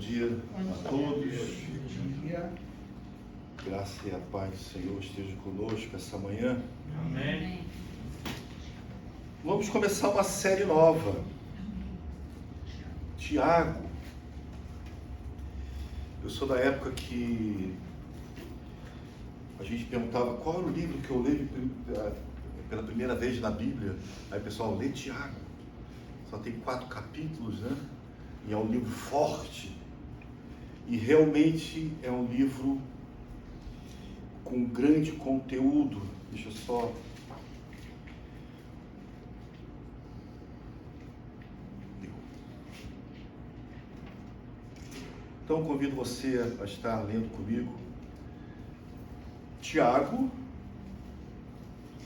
dia a todos. Graça e a paz do Senhor esteja conosco essa manhã. Amém. Vamos começar uma série nova. Tiago. Eu sou da época que a gente perguntava qual era o livro que eu leio pela primeira vez na Bíblia. Aí o pessoal lê Tiago. Só tem 4 capítulos, né? E é um livro forte. E realmente é um livro com grande conteúdo. Deixa eu só... Então convido você a estar lendo comigo Tiago,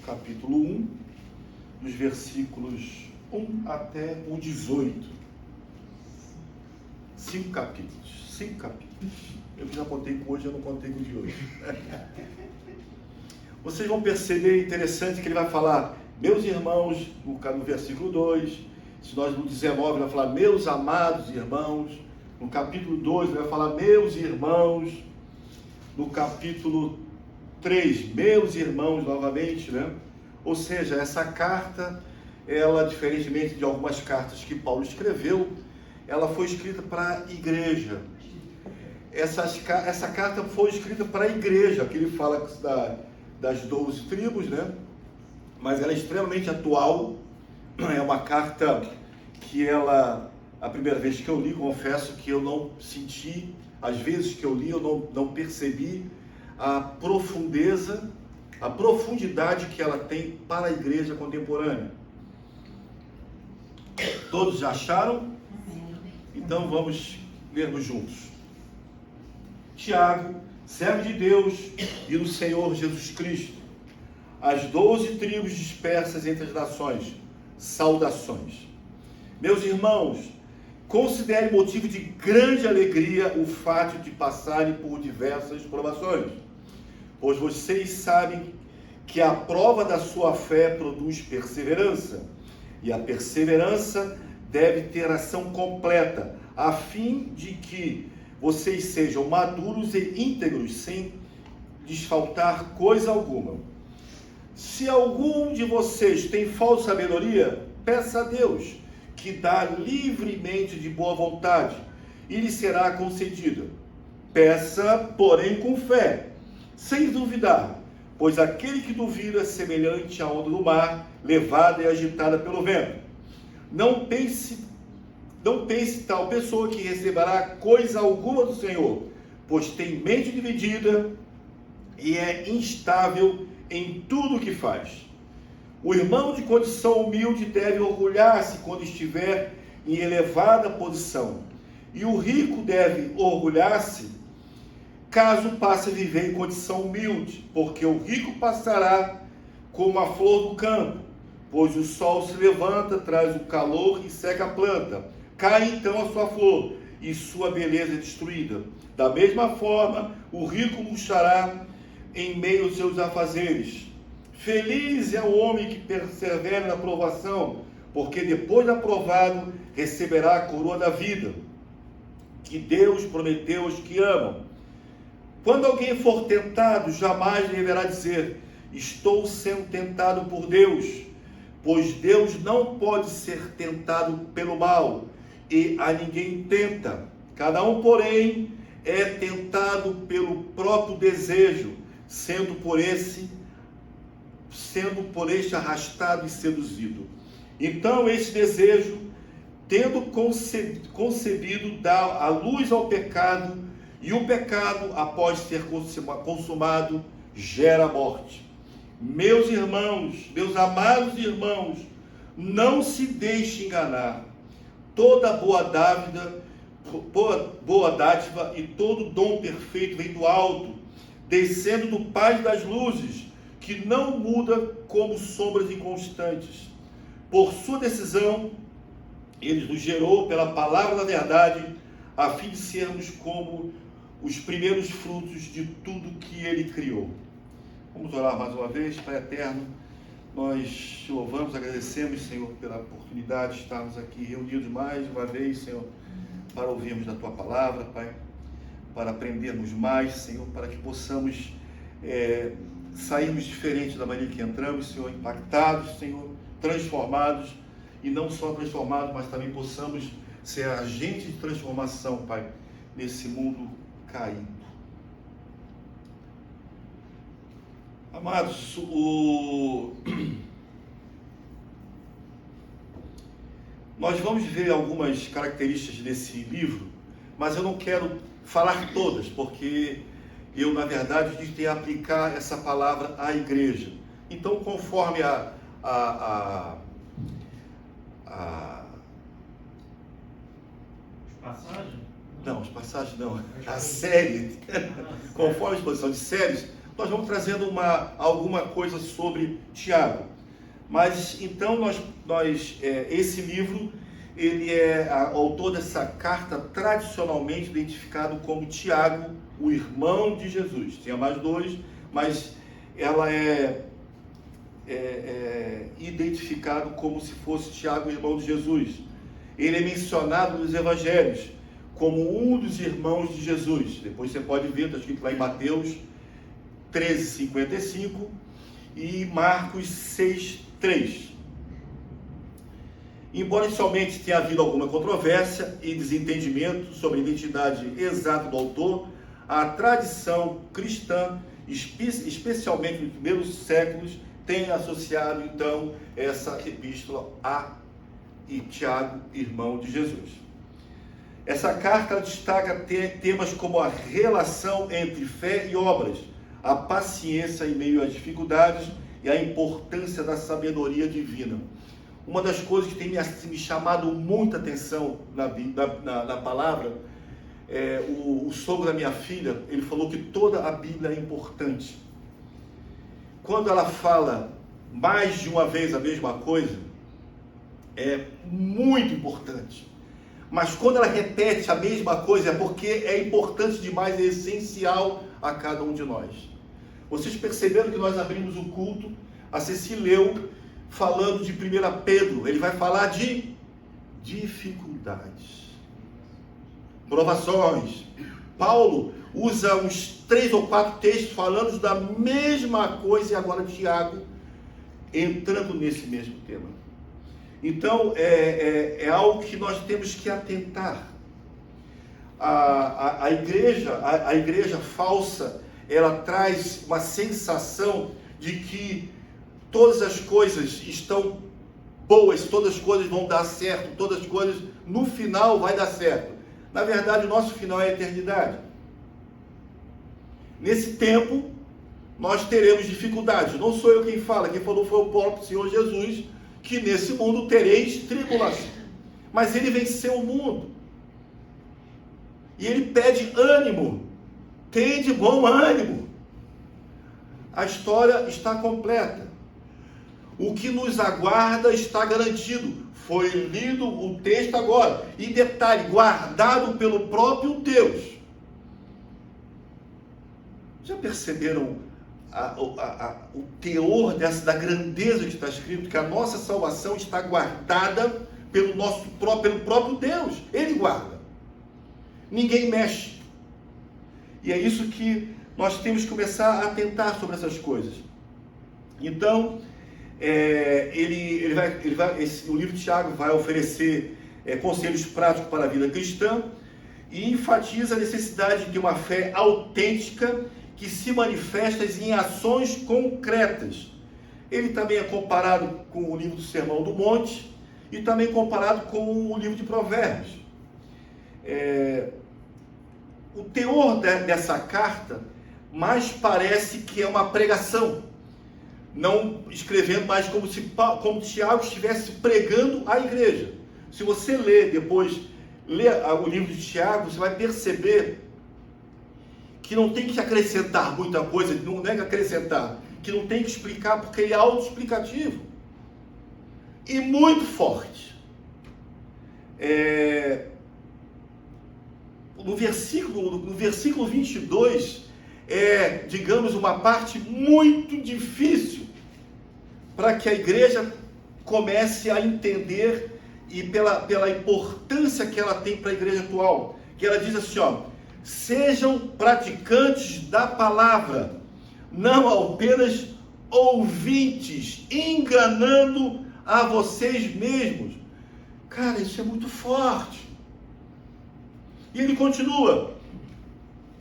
capítulo 1, dos versículos 1 até o 18. 5 capítulos. Eu já contei com hoje, eu não contei com o de hoje. Vocês vão perceber, interessante, que ele vai falar, meus irmãos, no versículo 2, se nós no 19 ele vai falar, meus amados irmãos, no capítulo 2 ele vai falar, meus irmãos, no capítulo 3, meus irmãos novamente, né? Ou seja, essa carta, ela, diferentemente de algumas cartas que Paulo escreveu, ela foi escrita para a igreja. Essa carta foi escrita para a igreja, que ele fala das 12 tribos, né? Mas ela é extremamente atual. É uma carta que ela, a primeira vez que eu li, confesso que eu não senti, às vezes que eu li, eu não percebi a profundeza, a profundidade que ela tem para a igreja contemporânea. Todos já acharam? Então vamos lermos juntos. Tiago, servo de Deus e do Senhor Jesus Cristo, as 12 tribos dispersas entre as nações, saudações. Meus irmãos, considere motivo de grande alegria o fato de passarem por diversas provações, pois vocês sabem que a prova da sua fé produz perseverança, e a perseverança deve ter ação completa, a fim de que vocês sejam maduros e íntegros, sem desfaltar coisa alguma. Se algum de vocês tem falta de sabedoria, peça a Deus, que dá livremente de boa vontade, e lhe será concedida. Peça, porém, com fé, sem duvidar, pois aquele que duvida é semelhante à onda do mar, levada e agitada pelo vento. Não pense tal pessoa que receberá coisa alguma do Senhor, pois tem mente dividida e é instável em tudo o que faz. O irmão de condição humilde deve orgulhar-se quando estiver em elevada posição, e o rico deve orgulhar-se caso passe a viver em condição humilde, porque o rico passará como a flor do campo, pois o sol se levanta, traz o calor e seca a planta. Cai então a sua flor, e sua beleza é destruída. Da mesma forma, o rico murchará em meio aos seus afazeres. Feliz é o homem que persevera na provação, porque depois de aprovado, receberá a coroa da vida, que Deus prometeu aos que amam. Quando alguém for tentado, jamais deverá dizer, estou sendo tentado por Deus, pois Deus não pode ser tentado pelo mal, e a ninguém tenta. Cada um, porém, é tentado pelo próprio desejo, sendo por este arrastado e seduzido. Então, esse desejo, tendo concebido, dá a luz ao pecado, e o pecado, após ser consumado, gera morte. Meus irmãos, meus amados irmãos, não se deixe enganar. Toda boa dádiva e todo dom perfeito vem do alto, descendo do Pai das luzes, que não muda como sombras inconstantes. Por sua decisão, ele nos gerou pela palavra da verdade, a fim de sermos como os primeiros frutos de tudo que ele criou. Vamos orar mais uma vez. Pai eterno, nós te louvamos, agradecemos, Senhor, pela oportunidade de estarmos aqui reunidos mais uma vez, Senhor, para ouvirmos da Tua palavra, Pai, para aprendermos mais, Senhor, para que possamos sairmos diferentes da maneira que entramos, Senhor, impactados, Senhor, transformados, e não só transformados, mas também possamos ser agentes de transformação, Pai, nesse mundo caído. Amados, nós vamos ver algumas características desse livro, mas eu não quero falar todas, porque eu, na verdade, tentei aplicar essa palavra à igreja. Então, conforme a série, conforme a exposição de séries, nós vamos trazendo alguma coisa sobre Tiago. Mas, então, esse livro, ele é o autor dessa carta tradicionalmente identificado como Tiago, o irmão de Jesus. Tinha mais dois, mas ela é identificado como se fosse Tiago, o irmão de Jesus. Ele é mencionado nos evangelhos como um dos irmãos de Jesus. Depois você pode ver, está escrito lá em Mateus 13:55 e Marcos 6:3. Embora inicialmente tenha havido alguma controvérsia e desentendimento sobre a identidade exata do autor, a tradição cristã, especialmente nos primeiros séculos, tem associado então essa epístola a Tiago, irmão de Jesus. Essa carta destaca temas como a relação entre fé e obras, a paciência em meio às dificuldades e a importância da sabedoria divina. Uma das coisas que tem me chamado muita atenção na palavra, o sogro da minha filha, ele falou que toda a Bíblia é importante. Quando ela fala mais de uma vez a mesma coisa, é muito importante. Mas quando ela repete a mesma coisa, é porque é importante demais, é essencial a cada um de nós. Vocês perceberam que nós abrimos o culto, a Ceci leu falando de 1 Pedro, ele vai falar de dificuldades, provações. Paulo usa uns 3 ou 4 textos falando da mesma coisa, e agora Tiago entrando nesse mesmo tema. Então, é algo que nós temos que atentar. A igreja falsa, ela traz uma sensação de que todas as coisas estão boas, todas as coisas vão dar certo, todas as coisas no final vai dar certo. Na verdade, o nosso final é a eternidade. Nesse tempo, nós teremos dificuldades. Não sou eu quem fala, quem falou foi o próprio Senhor Jesus, que nesse mundo tereis tribulação. Mas ele venceu o mundo. E ele pede ânimo. Tende bom ânimo. A história está completa. O que nos aguarda está garantido. Foi lido o texto agora. E detalhe, guardado pelo próprio Deus. Já perceberam o teor da grandeza que está escrito? Que a nossa salvação está guardada pelo próprio Deus. Ele guarda. Ninguém mexe. E é isso que nós temos que começar a atentar sobre essas coisas. Então, o livro de Tiago vai oferecer conselhos práticos para a vida cristã e enfatiza a necessidade de uma fé autêntica que se manifesta em ações concretas. Ele também é comparado com o livro do Sermão do Monte e também comparado com o livro de Provérbios. O teor dessa carta mais parece que é uma pregação, não escrevendo mais como Tiago estivesse pregando à igreja. Se você ler o livro de Tiago, você vai perceber que não tem que acrescentar muita coisa, não é que acrescentar, que não tem que explicar, porque ele é autoexplicativo e muito forte. No versículo 22, digamos, uma parte muito difícil para que a igreja comece a entender e pela importância que ela tem para a igreja atual, que ela diz assim, ó, sejam praticantes da palavra, não apenas ouvintes, enganando a vocês mesmos. Cara, isso é muito forte. E ele continua,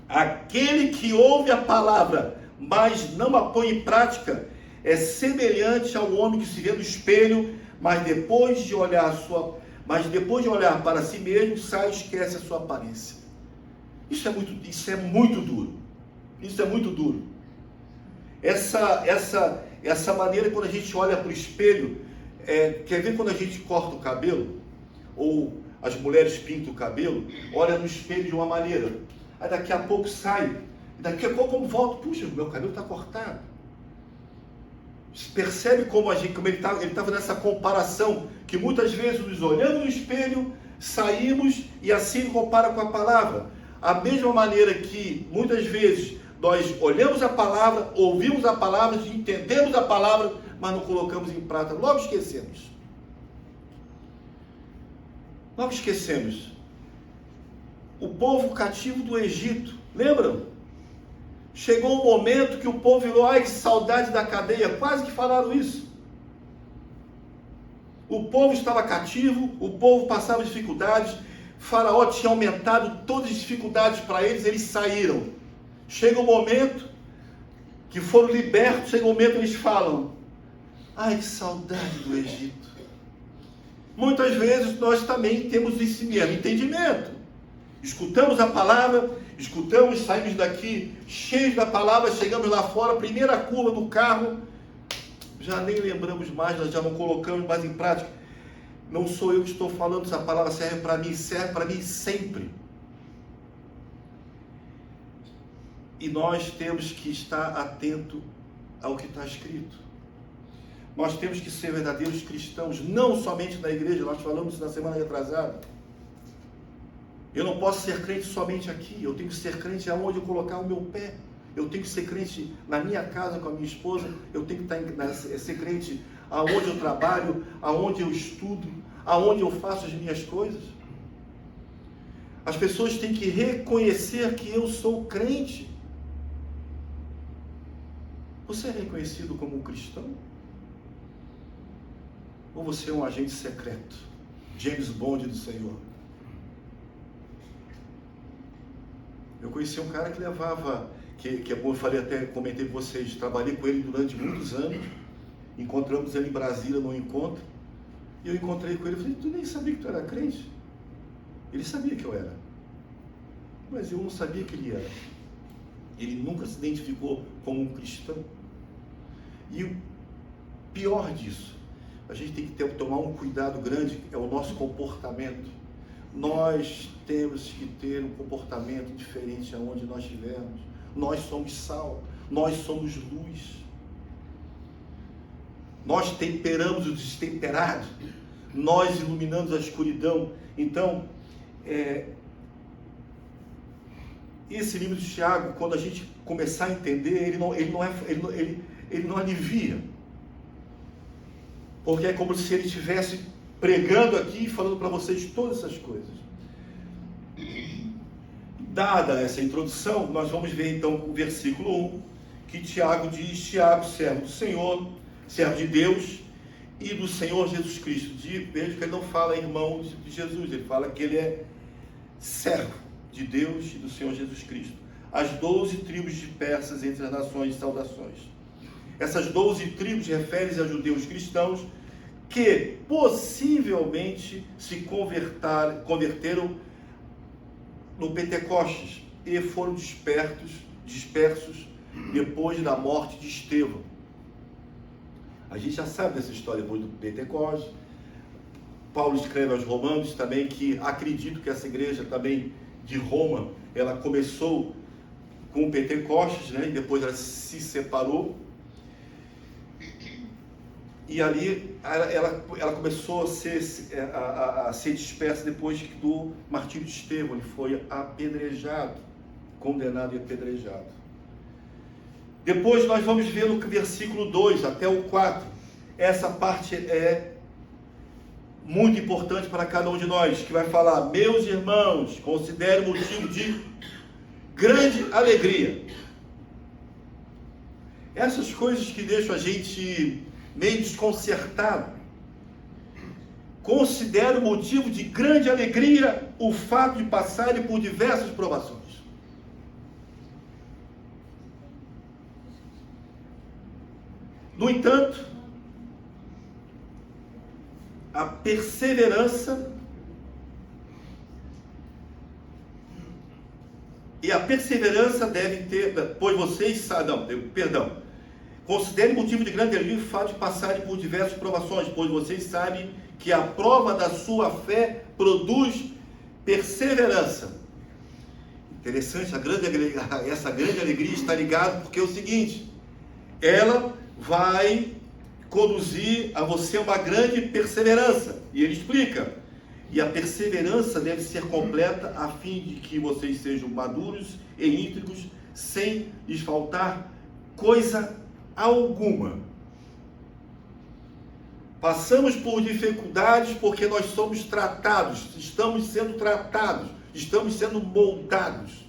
aquele que ouve a palavra, mas não a põe em prática, é semelhante ao homem que se vê no espelho, mas depois de olhar para si mesmo, sai e esquece a sua aparência. Isso é muito duro. Isso é muito duro. Essa maneira, quando a gente olha para o espelho, quer ver quando a gente corta o cabelo? Ou as mulheres pintam o cabelo, olha no espelho de uma maneira. Aí daqui a pouco sai. Daqui a pouco como volta, puxa, meu cabelo está cortado. Você percebe como ele estava nessa comparação, que muitas vezes nos olhamos no espelho, saímos e assim compara com a palavra. A mesma maneira que muitas vezes nós olhamos a palavra, ouvimos a palavra, entendemos a palavra, mas não colocamos em prática, logo esquecemos. Logo esquecemos. O povo cativo do Egito, lembram? Chegou um momento que o povo virou, ai que saudade da cadeia, quase que falaram isso. O povo estava cativo, o povo passava dificuldades, Faraó tinha aumentado todas as dificuldades para eles saíram. Chega um momento que foram libertos, chega um momento que eles falam, ai que saudade do Egito. Muitas vezes nós também temos esse mesmo entendimento. Escutamos a palavra, saímos daqui cheios da palavra, chegamos lá fora, primeira curva do carro, já nem lembramos mais, nós já não colocamos mais em prática. Não sou eu que estou falando, essa palavra serve para mim sempre. E nós temos que estar atento ao que está escrito. Nós temos que ser verdadeiros cristãos, não somente na igreja, nós falamos isso na semana retrasada. Eu não posso ser crente somente aqui, eu tenho que ser crente aonde eu colocar o meu pé. Eu tenho que ser crente na minha casa com a minha esposa, eu tenho que ser crente aonde eu trabalho, aonde eu estudo, aonde eu faço as minhas coisas. As pessoas têm que reconhecer que eu sou crente. Você é reconhecido como um cristão? Ou você é um agente secreto? James Bond do Senhor? Eu conheci um cara que levava, que é bom, eu falei até, comentei com vocês, trabalhei com ele durante muitos anos, encontramos ele em Brasília num encontro, e eu encontrei com ele e falei, tu nem sabia que tu era crente? Ele sabia que eu era, mas eu não sabia que ele era. Ele nunca se identificou como um cristão. E o pior disso, a gente tem que tomar um cuidado grande, é o nosso comportamento. Nós temos que ter um comportamento diferente aonde nós estivermos. Nós somos sal, nós somos luz. Nós temperamos o destemperado, nós iluminamos a escuridão. Então, esse livro de Tiago, quando a gente começar a entender, ele não alivia. Porque é como se ele estivesse pregando aqui e falando para vocês todas essas coisas. Dada essa introdução, nós vamos ver então o versículo 1, que Tiago diz, Tiago, servo do Senhor, servo de Deus e do Senhor Jesus Cristo. Veja que ele não fala irmão de Jesus, ele fala que ele é servo de Deus e do Senhor Jesus Cristo. As 12 tribos dispersas entre as nações, saudações. Essas 12 tribos referem-se a judeus cristãos que possivelmente se converteram no Pentecostes e foram dispersos depois da morte de Estevão. A gente já sabe dessa história depois do Pentecostes. Paulo escreve aos Romanos também que acredito que essa igreja também de Roma, ela começou com o Pentecostes, né? E depois ela se separou. E ali ela começou a ser dispersa depois do martírio de Estevão. Ele foi apedrejado, condenado e apedrejado. Depois nós vamos ver no versículo 2 até o 4. Essa parte é muito importante para cada um de nós, que vai falar: meus irmãos, considere motivo de grande alegria. Essas coisas que deixam a gente meio desconcertado. Considero motivo de grande alegria o fato de passarem por diversas provações. No entanto, a perseverança devem ter, pois vocês sabem, considere motivo de grande alegria o fato de passarem por diversas provações, pois vocês sabem que a prova da sua fé produz perseverança. Interessante, essa grande alegria está ligada porque é o seguinte: ela vai conduzir a você uma grande perseverança. E ele explica: e a perseverança deve ser completa a fim de que vocês sejam maduros e íntegros, sem lhes faltar coisa alguma. Passamos por dificuldades porque nós somos tratados, estamos sendo tratados, estamos sendo moldados.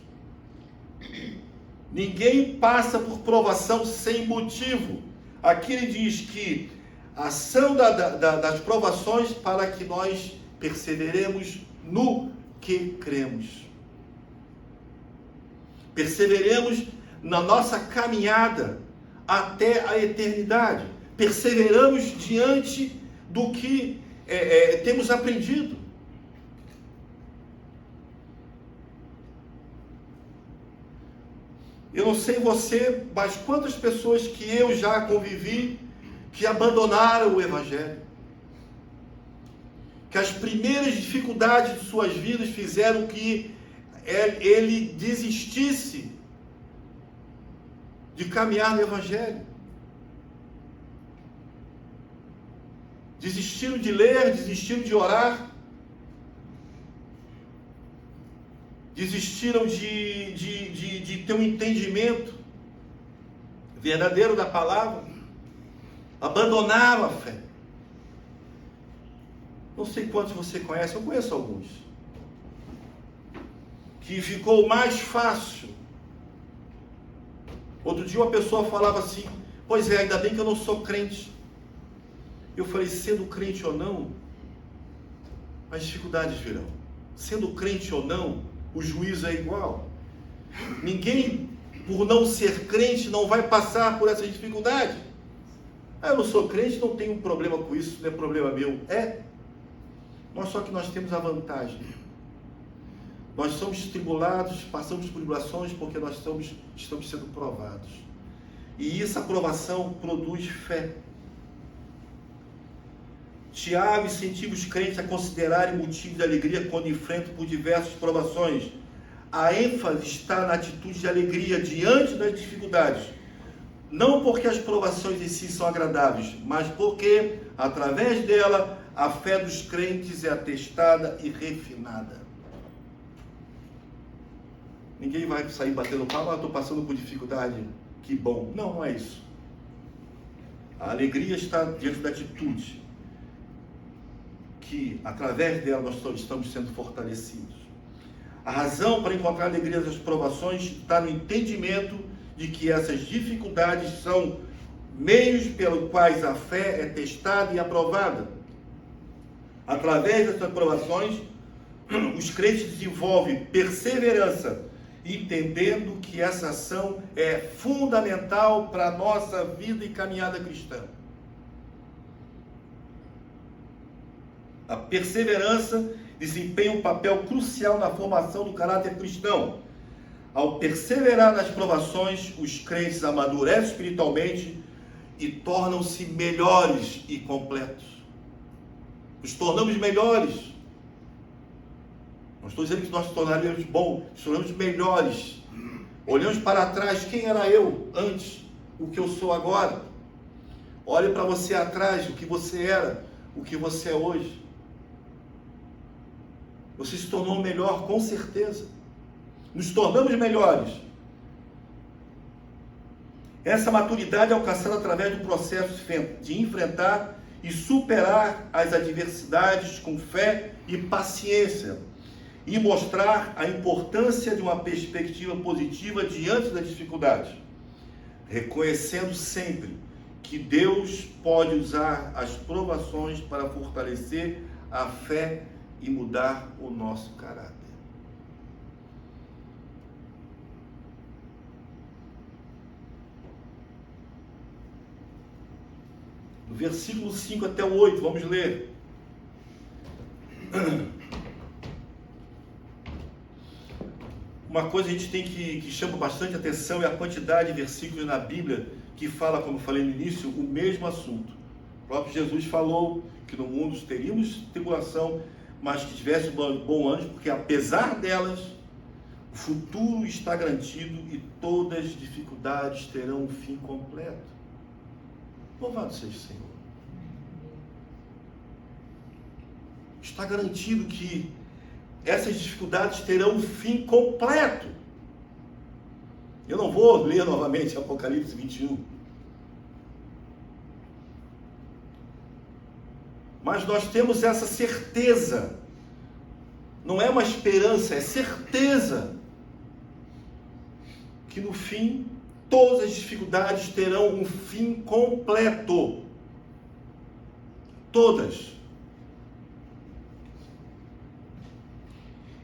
Ninguém passa por provação sem motivo. Aqui ele diz que a ação das provações para que nós perseveremos no que cremos. Perseveremos na nossa caminhada até a eternidade. Perseveramos diante do que temos aprendido. Eu não sei você, mas quantas pessoas que eu já convivi que abandonaram o Evangelho. Que as primeiras dificuldades de suas vidas fizeram que ele desistisse de caminhar no Evangelho. Desistiram de ler, desistiram de orar, desistiram de ter um entendimento verdadeiro da palavra, abandonaram a fé. Não sei quantos você conhece, eu conheço alguns, que ficou mais fácil. Outro dia uma pessoa falava assim: pois é, ainda bem que eu não sou crente. Eu falei: sendo crente ou não, as dificuldades virão. Sendo crente ou não, o juízo é igual. Ninguém, por não ser crente, não vai passar por essa dificuldade. Ah, eu não sou crente, não tenho um problema com isso, não é problema meu. Mas só que nós temos a vantagem. Nós somos tribulados, passamos por tribulações porque nós estamos sendo provados. E essa provação produz fé. Tiago incentiva os crentes a considerarem motivo de alegria quando enfrentam por diversas provações. A ênfase está na atitude de alegria diante das dificuldades. Não porque as provações em si são agradáveis, mas porque, através dela, a fé dos crentes é atestada e refinada. Ninguém vai sair batendo palma: estou passando por dificuldade, que bom. Não, não é isso. A alegria está diante da atitude, que através dela nós estamos sendo fortalecidos. A razão para encontrar alegria nas provações está no entendimento de que essas dificuldades são meios pelos quais a fé é testada e aprovada. Através dessas provações, os crentes desenvolvem perseverança, entendendo que essa ação é fundamental para a nossa vida e caminhada cristã. A perseverança desempenha um papel crucial na formação do caráter cristão. Ao perseverar nas provações, os crentes amadurecem espiritualmente e tornam-se melhores e completos. Nos tornamos melhores. Não estou dizendo que nós nos tornaremos bons, nos tornamos melhores. Olhamos para trás: quem era eu antes, o que eu sou agora. Olhe para você atrás, o que você era, o que você é hoje. Você se tornou melhor, com certeza. Nos tornamos melhores. Essa maturidade é alcançada através do processo de enfrentar e superar as adversidades com fé e paciência, e mostrar a importância de uma perspectiva positiva diante das dificuldades, reconhecendo sempre que Deus pode usar as provações para fortalecer a fé e mudar o nosso caráter. Do versículo 5 até o 8, vamos ler. Uma coisa a gente tem que chama bastante atenção é a quantidade de versículos na Bíblia que fala, como eu falei no início, o mesmo assunto. O próprio Jesus falou que no mundo teríamos tribulação, mas que tivesse bom ânimo, porque apesar delas, o futuro está garantido e todas as dificuldades terão um fim completo. Louvado seja o Senhor. Está garantido que essas dificuldades terão um fim completo. Eu não vou ler novamente Apocalipse 21. Mas nós temos essa certeza. Não é uma esperança, é certeza. Que no fim, todas as dificuldades terão um fim completo. Todas.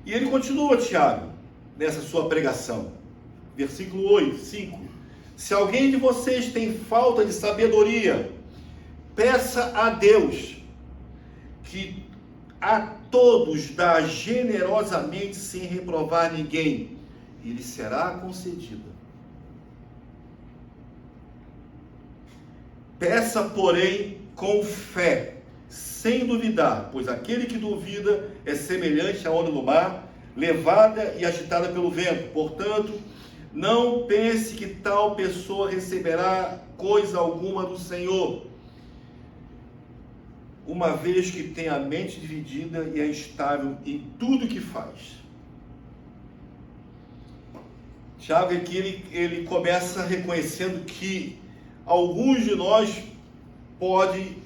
E ele continua, Tiago, nessa sua pregação. Versículo 8, 5. Se alguém de vocês tem falta de sabedoria, peça a Deus, que a todos dá generosamente sem reprovar ninguém, e lhe será concedida. Peça, porém, com fé, sem duvidar, pois aquele que duvida é semelhante à onda do mar, levada e agitada pelo vento. Portanto, não pense que tal pessoa receberá coisa alguma do Senhor, uma vez que tem a mente dividida e é instável em tudo que faz. Tiago aqui ele começa reconhecendo que alguns de nós podem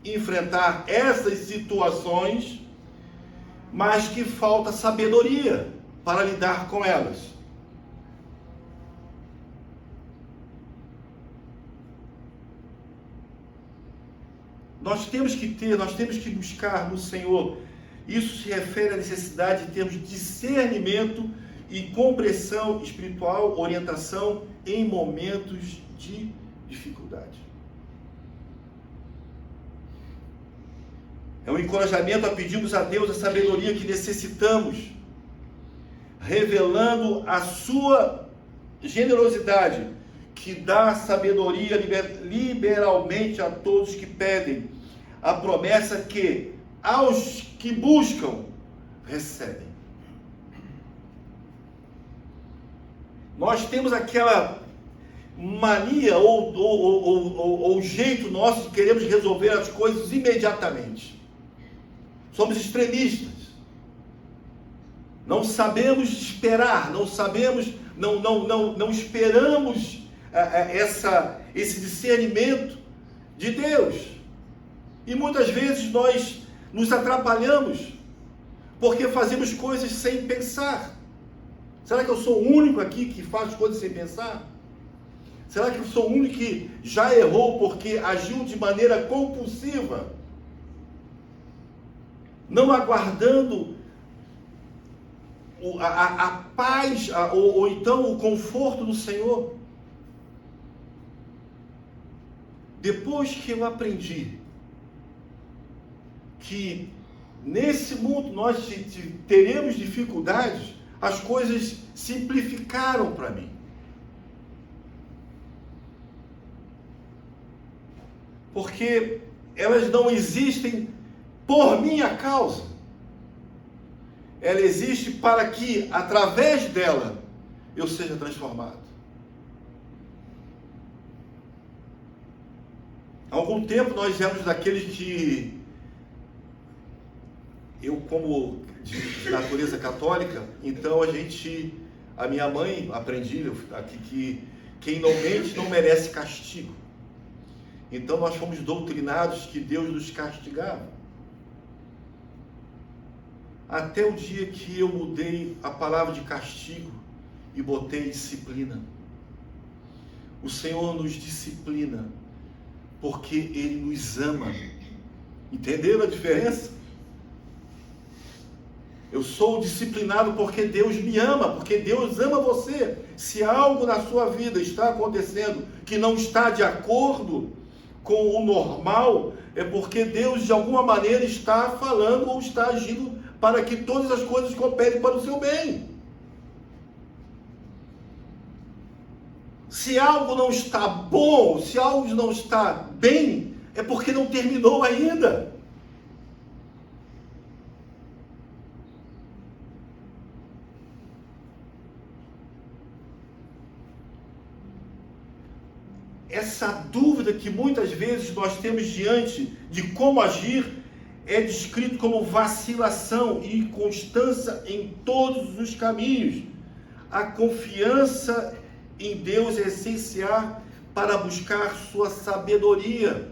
enfrentar essas situações, mas que falta sabedoria para lidar com elas. Nós temos que buscar no Senhor. Isso se refere à necessidade de termos discernimento e compreensão espiritual, orientação em momentos de dificuldade. É um encorajamento a pedirmos a Deus a sabedoria que necessitamos, revelando a sua generosidade, que dá sabedoria liberalmente a todos que pedem. A promessa que aos que buscam, recebem. Nós temos aquela mania ou jeito nosso de queremos resolver as coisas imediatamente. Somos extremistas. Não sabemos esperar, não esperamos esse discernimento de Deus. E muitas vezes nós nos atrapalhamos porque fazemos coisas sem pensar. Será que eu sou o único aqui que faz coisas sem pensar? Será que eu sou o único que já errou porque agiu de maneira compulsiva? Não aguardando a paz ou então o conforto do Senhor? Depois que eu aprendi que nesse mundo nós teremos dificuldades, as coisas simplificaram para mim. Porque elas não existem por minha causa. Ela existe para que, através dela, eu seja transformado. Há algum tempo nós éramos daqueles que, eu como de natureza católica, então a minha mãe, aprendi aqui que quem não mente não merece castigo. Então nós fomos doutrinados que Deus nos castigava. Até o dia que eu mudei a palavra de castigo e botei disciplina. O Senhor nos disciplina porque Ele nos ama. Entenderam a diferença? Eu sou disciplinado porque Deus me ama, porque Deus ama você. Se algo na sua vida está acontecendo que não está de acordo com o normal, é porque Deus de alguma maneira está falando ou está agindo para que todas as coisas cooperem para o seu bem. Se algo não está bom, se algo não está bem, é porque não terminou ainda. Essa dúvida que muitas vezes nós temos diante de como agir é descrito como vacilação e inconstância em todos os caminhos. A confiança em Deus é essencial para buscar sua sabedoria.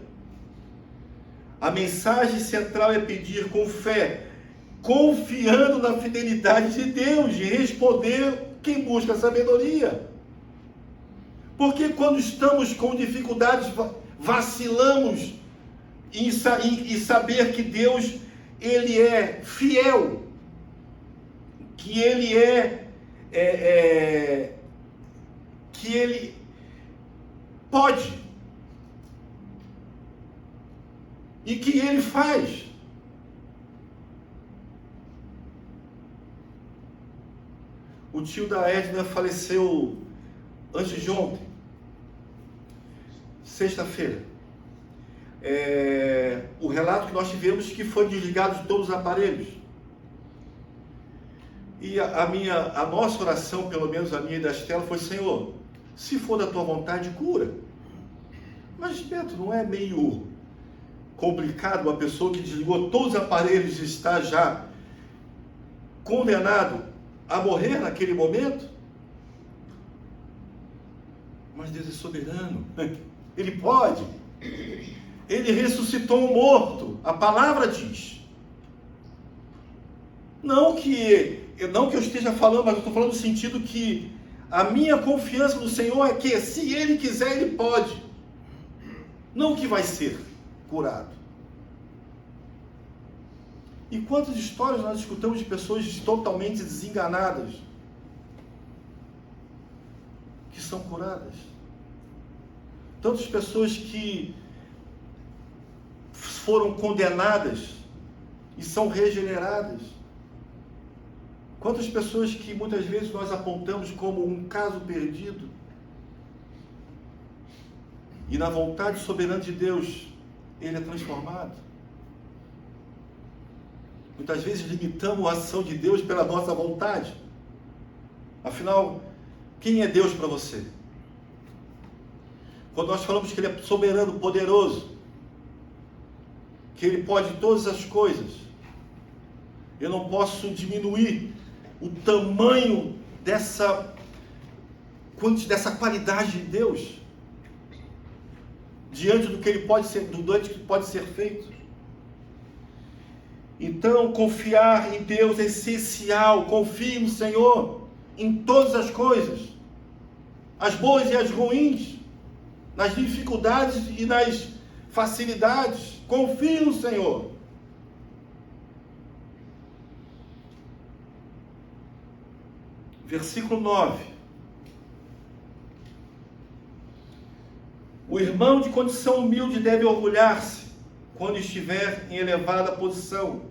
A mensagem central é pedir com fé, confiando na fidelidade de Deus, e responder quem busca sabedoria. Porque quando estamos com dificuldades, vacilamos em saber que Deus, Ele é fiel, que Ele que Ele pode e que Ele faz. O tio da Edna faleceu antes de ontem, sexta-feira. O relato que nós tivemos que foi desligado de todos os aparelhos. E a nossa oração, pelo menos a minha e da Estela, foi: Senhor, se for da tua vontade, cura. Mas, Beto, não é meio complicado uma pessoa que desligou todos os aparelhos e está já condenado a morrer naquele momento? Mas Deus é soberano. Ele pode. Ele ressuscitou um morto. A palavra diz. Não que eu esteja falando, mas eu estou falando no sentido que a minha confiança no Senhor é que, se Ele quiser, Ele pode. Não que vai ser curado. E quantas histórias nós escutamos de pessoas totalmente desenganadas que são curadas? Tantas pessoas que foram condenadas e são regeneradas. Quantas pessoas que muitas vezes nós apontamos como um caso perdido, e na vontade soberana de Deus ele é transformado. Muitas vezes limitamos a ação de Deus pela nossa vontade. Afinal, quem é Deus para você? Quando nós falamos que Ele é soberano, poderoso, que Ele pode todas as coisas, eu não posso diminuir o tamanho dessa qualidade de Deus diante do que Ele pode ser, do que pode ser feito. Então, confiar em Deus é essencial. Confie no Senhor em todas as coisas, as boas e as ruins, nas dificuldades e nas facilidades. Confie no Senhor. Versículo 9. O irmão de condição humilde deve orgulhar-se quando estiver em elevada posição.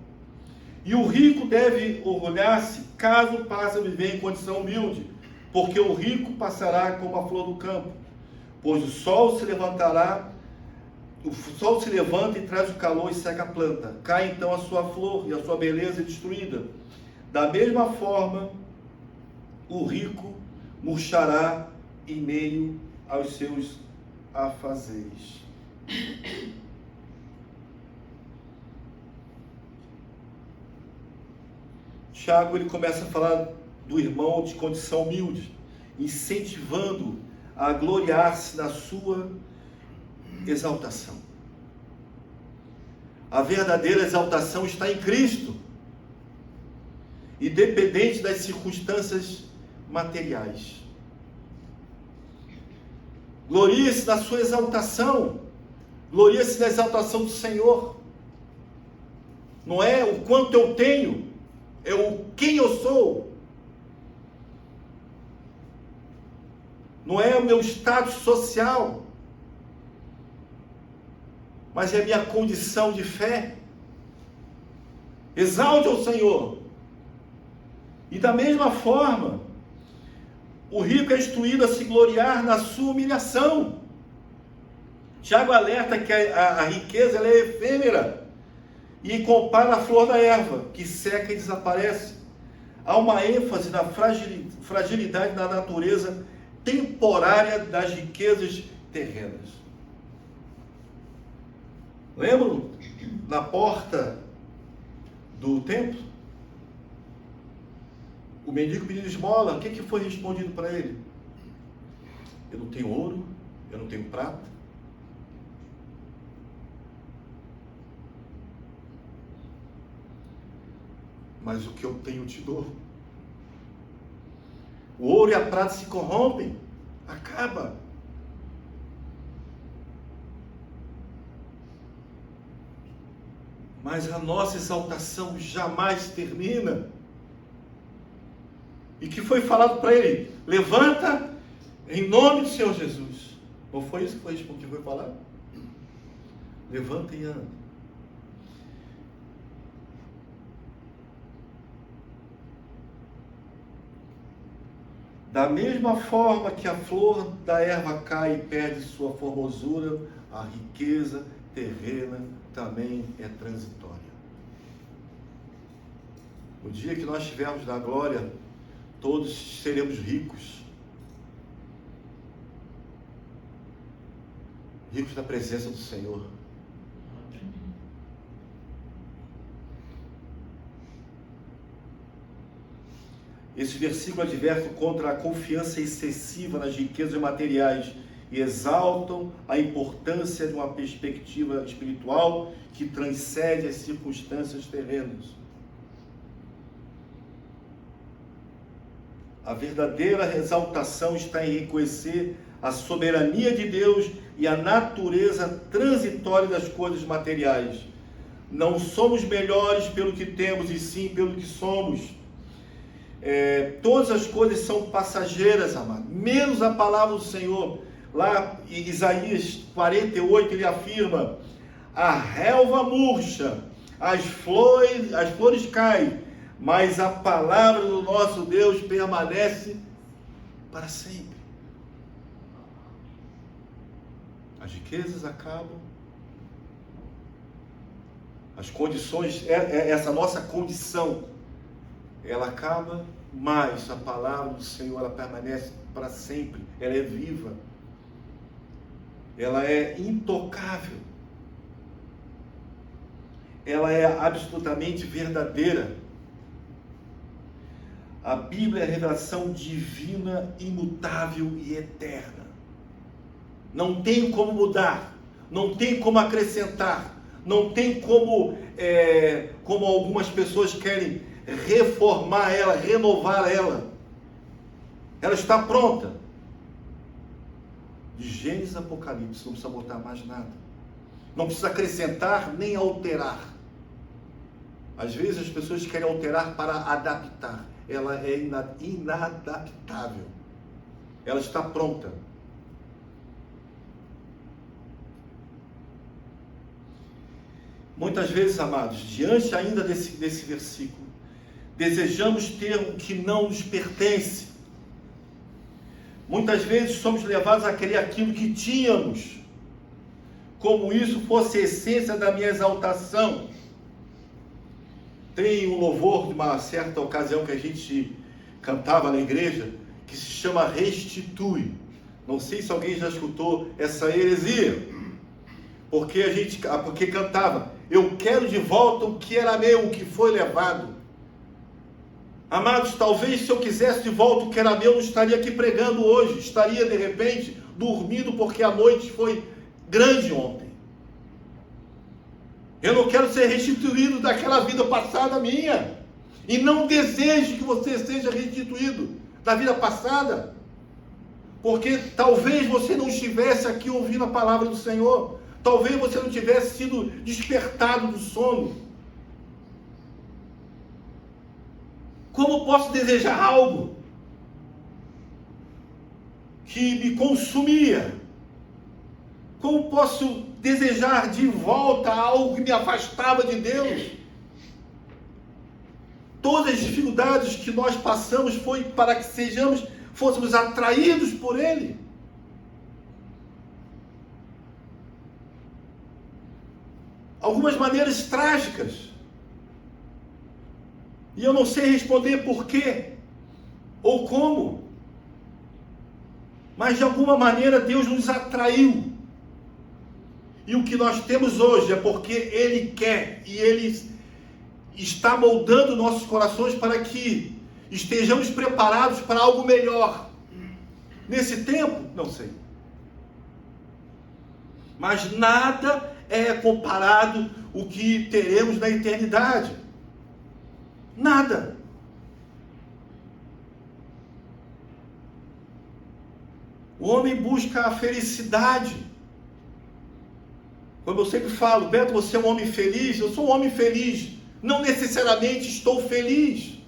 E o rico deve orgulhar-se caso passe a viver em condição humilde, porque o rico passará como a flor do campo. Pois o sol se levanta e traz o calor e seca a planta. Cai então a sua flor e a sua beleza é destruída. Da mesma forma, o rico murchará em meio aos seus afazeres. Tiago, ele começa a falar do irmão de condição humilde, incentivando a gloriar-se na sua exaltação. A verdadeira exaltação está em Cristo, independente das circunstâncias materiais. Glorie-se na sua exaltação, glorie-se na exaltação do Senhor. Não é o quanto eu tenho, é o quem eu sou. Não é o meu status social, mas é a minha condição de fé. Exalte ao Senhor. E da mesma forma, o rico é instruído a se gloriar na sua humilhação. Tiago alerta que a riqueza ela é efêmera e compara a flor da erva, que seca e desaparece. Há uma ênfase na fragilidade da natureza temporária das riquezas terrenas. Lembram na porta do templo? O mendigo pedindo esmola, o que foi respondido para ele? Eu não tenho ouro, eu não tenho prata. Mas o que eu tenho eu te dou. O ouro e a prata se corrompem, acaba. Mas a nossa exaltação jamais termina. E que foi falado para ele? Levanta em nome do Senhor Jesus. Não foi isso que foi falado? Levanta e anda. Da mesma forma que a flor da erva cai e perde sua formosura, a riqueza terrena também é transitória. No dia que nós estivermos na glória, todos seremos ricos. Ricos na presença do Senhor. Esse versículo adverte contra a confiança excessiva nas riquezas materiais e exaltam a importância de uma perspectiva espiritual que transcende as circunstâncias terrenas. A verdadeira exaltação está em reconhecer a soberania de Deus e a natureza transitória das coisas materiais. Não somos melhores pelo que temos, e sim pelo que somos. Todas as coisas são passageiras, amado, menos a palavra do Senhor. Lá em Isaías 48 ele afirma: a relva murcha, as flores caem, mas a palavra do nosso Deus permanece para sempre. As riquezas acabam, as condições, essa nossa condição, ela acaba, mas a palavra do Senhor, ela permanece para sempre, ela é viva, ela é intocável, ela é absolutamente verdadeira. A Bíblia é a revelação divina, imutável e eterna. Não tem como mudar, não tem como acrescentar, não tem como algumas pessoas querem reformar ela, renovar ela. Ela está pronta. De Gênesis a Apocalipse, não precisa botar mais nada. Não precisa acrescentar nem alterar. Às vezes as pessoas querem alterar para adaptar. Ela é inadaptável. Ela está pronta. Muitas vezes, amados, diante ainda desse versículo, desejamos ter o que não nos pertence. Muitas vezes somos levados a querer aquilo que tínhamos, como isso fosse a essência da minha exaltação. Tem um louvor de uma certa ocasião que a gente cantava na igreja, que se chama Restitui. Não sei se alguém já escutou essa heresia, porque cantava: eu quero de volta o que era meu, o que foi levado. Amados, talvez se eu quisesse de volta o que era meu, não estaria aqui pregando hoje, estaria de repente dormindo porque a noite foi grande ontem. Eu não quero ser restituído daquela vida passada minha. E não desejo que você seja restituído da vida passada. Porque talvez você não estivesse aqui ouvindo a palavra do Senhor. Talvez você não tivesse sido despertado do sono. Como posso desejar algo que me consumia? Como posso desejar de volta algo que me afastava de Deus? Todas as dificuldades que nós passamos foi para que fôssemos atraídos por Ele. Algumas maneiras trágicas. E eu não sei responder por quê ou como. Mas de alguma maneira Deus nos atraiu. E o que nós temos hoje é porque Ele quer e Ele está moldando nossos corações para que estejamos preparados para algo melhor. Nesse tempo, não sei. Mas nada é comparado o que teremos na eternidade. Nada. O homem busca a felicidade. Como eu sempre falo, Beto, você é um homem feliz? Eu sou um homem feliz. Não necessariamente estou feliz.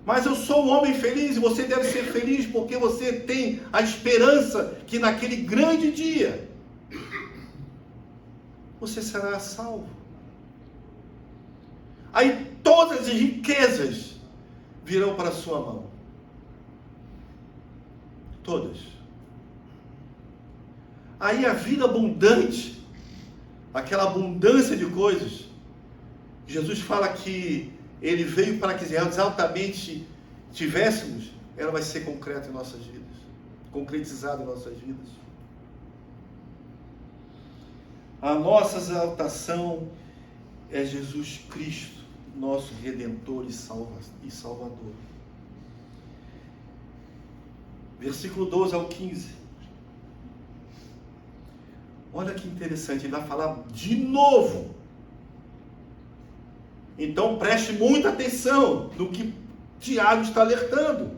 Mas eu sou um homem feliz e você deve ser feliz porque você tem a esperança que naquele grande dia você será salvo. Aí todas as riquezas virão para a sua mão. Todas. Aí a vida abundante, aquela abundância de coisas, Jesus fala que Ele veio para que exatamente tivéssemos, ela vai ser concreta em nossas vidas, concretizada em nossas vidas. A nossa exaltação é Jesus Cristo, nosso Redentor e Salvador. Versículo 12 ao 15. Olha que interessante, ele vai falar de novo. Então preste muita atenção no que Tiago está alertando.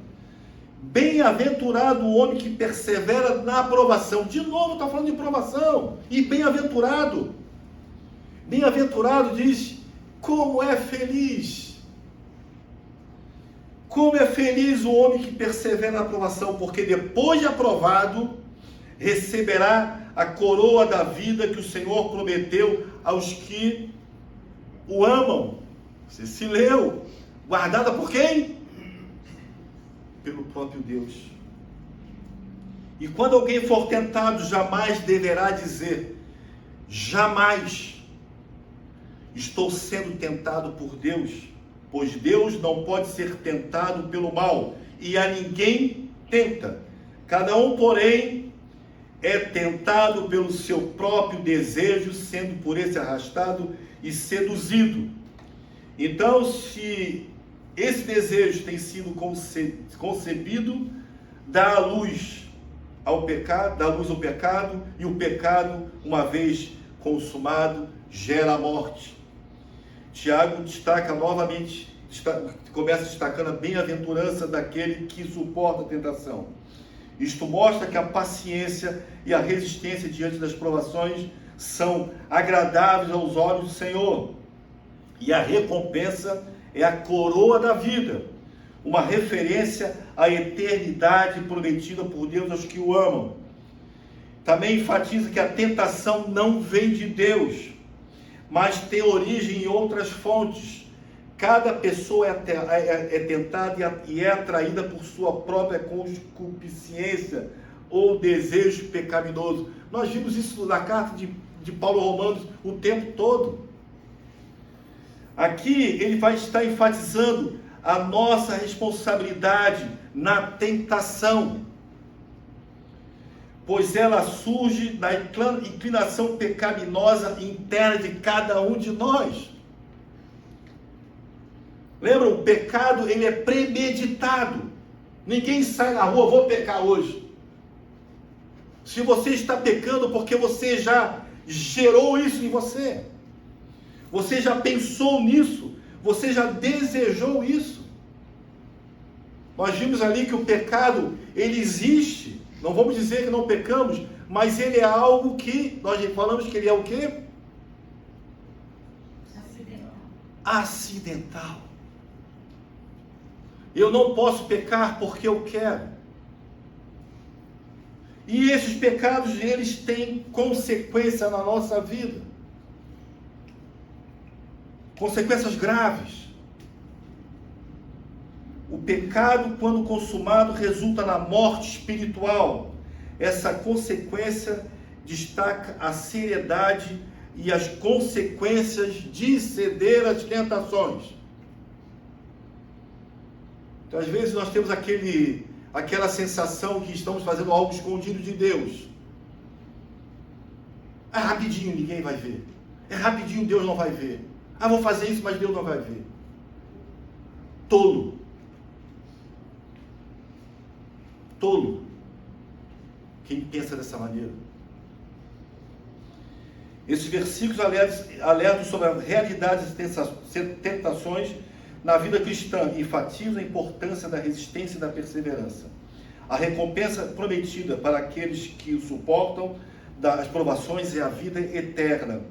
Bem-aventurado o homem que persevera na aprovação. De novo está falando de aprovação. E bem-aventurado. Bem-aventurado diz, como é feliz. Como é feliz o homem que persevera na aprovação, porque depois de aprovado, receberá a coroa da vida que o Senhor prometeu aos que o amam. Você se leu. Guardada por quem? Pelo próprio Deus. E quando alguém for tentado, jamais deverá dizer, jamais estou sendo tentado por Deus, pois Deus não pode ser tentado pelo mal, e a ninguém tenta. Cada um, porém, é tentado pelo seu próprio desejo, sendo por esse arrastado e seduzido. Então, se esse desejo tem sido concebido, dá luz ao pecado, e o pecado, uma vez consumado, gera a morte. Tiago destaca novamente, começa destacando a bem-aventurança daquele que suporta a tentação. Isto mostra que a paciência e a resistência diante das provações são agradáveis aos olhos do Senhor. E a recompensa é a coroa da vida, uma referência à eternidade prometida por Deus aos que o amam. Também enfatiza que a tentação não vem de Deus, mas tem origem em outras fontes. Cada pessoa é tentada e é atraída por sua própria concupiscência ou desejo pecaminoso. Nós vimos isso na carta de Paulo aos Romanos o tempo todo. Aqui ele vai estar enfatizando a nossa responsabilidade na tentação, pois ela surge da inclinação pecaminosa interna de cada um de nós. Lembra, o pecado ele é premeditado. Ninguém sai na rua, vou pecar hoje. Se você está pecando porque você já gerou isso em você. Você já pensou nisso. Você já desejou isso. Nós vimos ali que o pecado, ele existe. Não vamos dizer que não pecamos, mas ele é algo que, nós falamos que ele é o quê? Acidental. Eu não posso pecar porque eu quero. E esses pecados, eles têm consequência na nossa vida. Consequências graves. O pecado, quando consumado, resulta na morte espiritual. Essa consequência destaca a seriedade e as consequências de ceder às tentações. Então, às vezes, nós temos aquela sensação que estamos fazendo algo escondido de Deus. É rapidinho, ninguém vai ver. É rapidinho, Deus não vai ver. Ah, vou fazer isso, mas Deus não vai ver. Tolo. Tolo. Quem pensa dessa maneira? Esses versículos alertam sobre a realidade das tentações na vida cristã e enfatizam a importância da resistência e da perseverança. A recompensa prometida para aqueles que o suportam das provações é a vida eterna.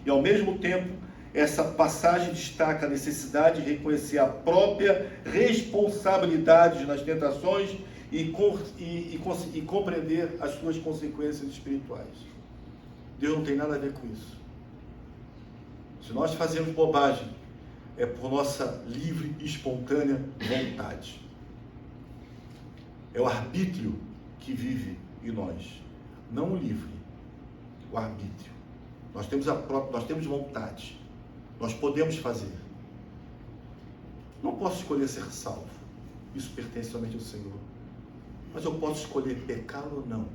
E ao mesmo tempo, essa passagem destaca a necessidade de reconhecer a própria responsabilidade nas tentações e compreender as suas consequências espirituais. Deus não tem nada a ver com isso. Se nós fazemos bobagem, é por nossa livre e espontânea vontade. É o arbítrio que vive em nós, não o livre, o arbítrio. Nós temos vontade, nós podemos fazer. Não posso escolher ser salvo, isso pertence somente ao Senhor. Mas eu posso escolher pecar ou não.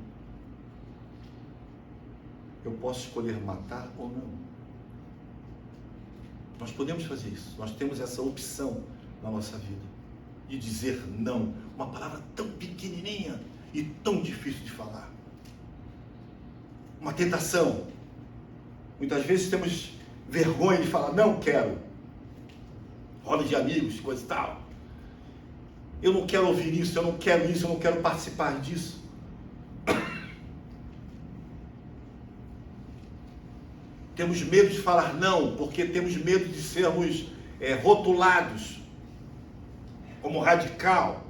Eu posso escolher matar ou não. Nós podemos fazer isso. Nós temos essa opção na nossa vida. De dizer não. Uma palavra tão pequenininha e tão difícil de falar. Uma tentação. Muitas vezes temos vergonha de falar, não quero. Roda de amigos, coisa e tal. Eu não quero ouvir isso, eu não quero isso, eu não quero participar disso. Temos medo de falar não, porque temos medo de sermos rotulados como radical.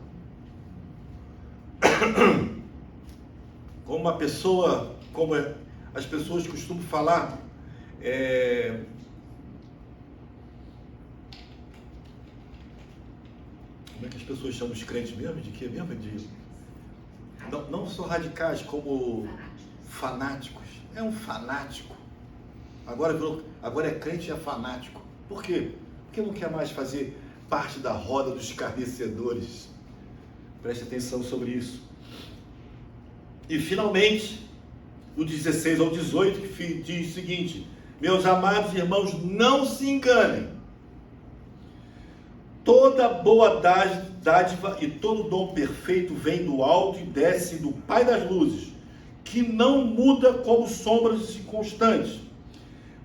Como uma pessoa, como as pessoas costumam falar, como é que as pessoas chamam os crentes mesmo? De quê mesmo? Não só radicais, como fanáticos. É um fanático. Agora é crente e é fanático. Por quê? Porque não quer mais fazer parte da roda dos escarnecedores. Preste atenção sobre isso. E finalmente, do 16 ao 18, que diz o seguinte: meus amados irmãos, não se enganem. Toda boa dádiva e todo dom perfeito vem do alto e desce do Pai das luzes, que não muda como sombras inconstantes.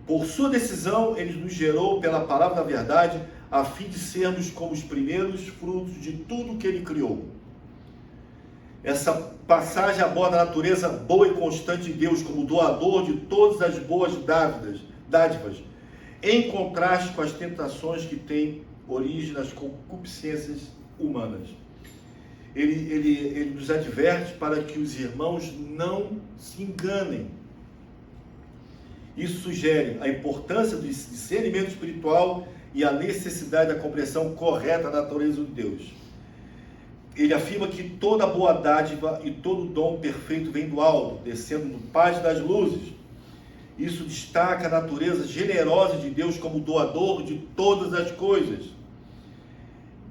Por sua decisão, ele nos gerou pela palavra da verdade, a fim de sermos como os primeiros frutos de tudo que ele criou. Essa passagem aborda a natureza boa e constante de Deus como doador de todas as boas dádivas, em contraste com as tentações que têm origem nas concupiscências humanas. Ele nos adverte para que os irmãos não se enganem. Isso sugere a importância do discernimento espiritual e a necessidade da compreensão correta da natureza de Deus. Ele afirma que toda boa dádiva e todo dom perfeito vem do alto, descendo do Pai das luzes. Isso destaca a natureza generosa de Deus como doador de todas as coisas.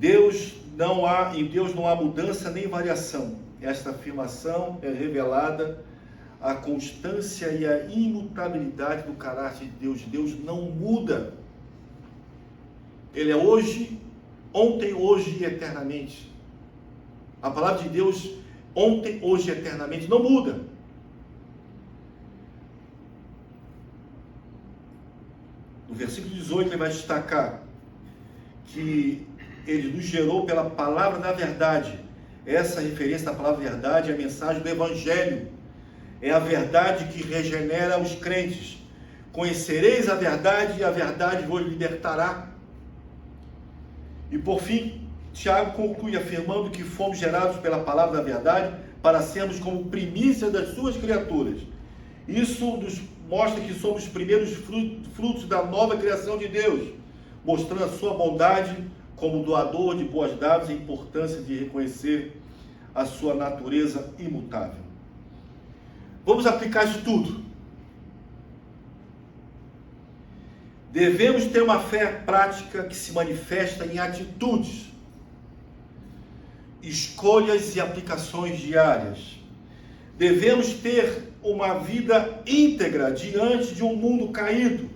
Em Deus não há mudança nem variação. Esta afirmação é revelada a constância e a imutabilidade do caráter de Deus. Deus não muda. Ele é hoje, ontem, hoje e eternamente. A palavra de Deus, ontem, hoje e eternamente, não muda. No versículo 18 ele vai destacar que ele nos gerou pela palavra da verdade. Essa referência da palavra verdade é a mensagem do Evangelho. É a verdade que regenera os crentes. Conhecereis a verdade e a verdade vos libertará. E por fim, Tiago conclui afirmando que fomos gerados pela palavra da verdade para sermos como primícia das suas criaturas. Isso nos mostra que somos os primeiros frutos da nova criação de Deus, mostrando a sua bondade como doador de boas dádivas e a importância de reconhecer a sua natureza imutável. Vamos aplicar isso tudo. Devemos ter uma fé prática que se manifesta em atitudes, escolhas e aplicações diárias. Devemos ter uma vida íntegra diante de um mundo caído.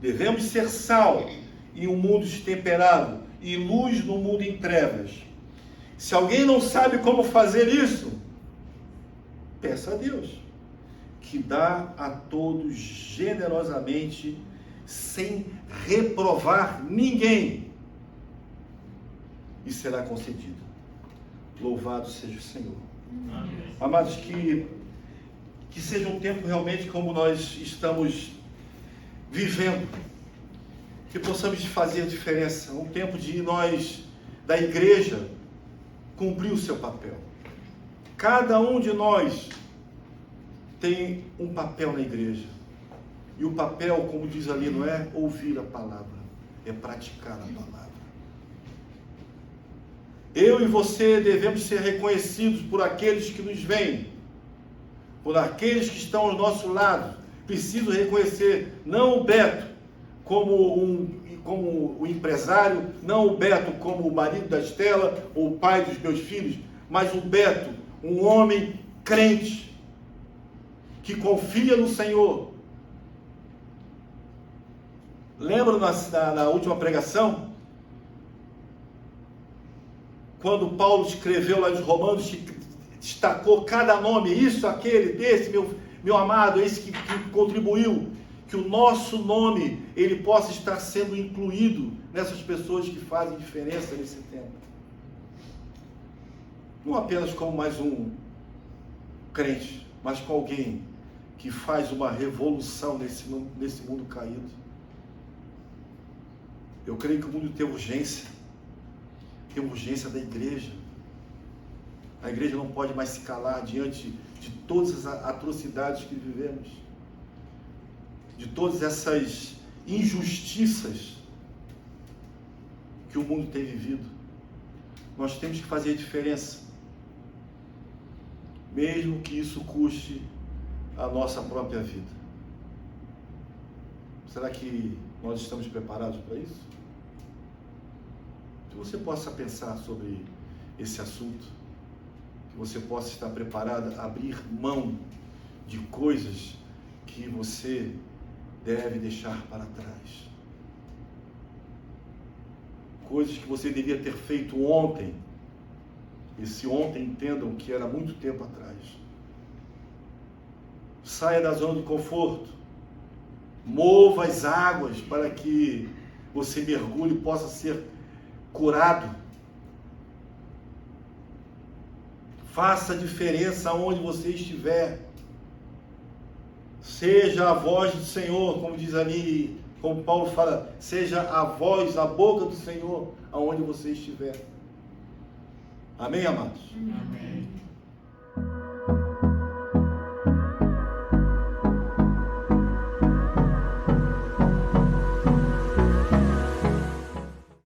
Devemos ser sal em um mundo destemperado e luz no mundo em trevas. Se alguém não sabe como fazer isso, peça a Deus, que dá a todos generosamente, sem reprovar ninguém, e será concedido. Louvado seja o Senhor. Amém. Amados, que seja um tempo realmente como nós estamos vivendo, que possamos fazer a diferença, um tempo de nós, da igreja, cumprir o seu papel. Cada um de nós tem um papel na igreja. E o papel, como diz ali, não é ouvir a palavra, é praticar a palavra. Eu e você devemos ser reconhecidos por aqueles que nos veem, por aqueles que estão ao nosso lado. Preciso reconhecer, não o Beto como o empresário, não o Beto como o marido da Estela, ou o pai dos meus filhos, mas o Beto, um homem crente, que confia no Senhor. Lembra na última pregação, quando Paulo escreveu lá nos Romanos, destacou cada nome, isso, aquele, desse, meu amado, esse que contribuiu, que o nosso nome, ele possa estar sendo incluído nessas pessoas que fazem diferença nesse tempo. Não apenas como mais um crente, mas com alguém que faz uma revolução nesse mundo caído. Eu creio que o mundo tem urgência da igreja. A igreja não pode mais se calar diante de todas as atrocidades que vivemos, de todas essas injustiças que o mundo tem vivido. Nós temos que fazer a diferença, mesmo que isso custe a nossa própria vida. Será que nós estamos preparados para isso? Que você possa pensar sobre esse assunto, que você possa estar preparado a abrir mão de coisas que você deve deixar para trás. Coisas que você devia ter feito ontem. Esse ontem, entendam que era muito tempo atrás. Saia da zona de conforto. Mova as águas para que você mergulhe e possa ser curado. Faça a diferença onde você estiver. Seja a voz do Senhor, como diz ali, como Paulo fala, seja a voz, a boca do Senhor, aonde você estiver. Amém, amados? Amém.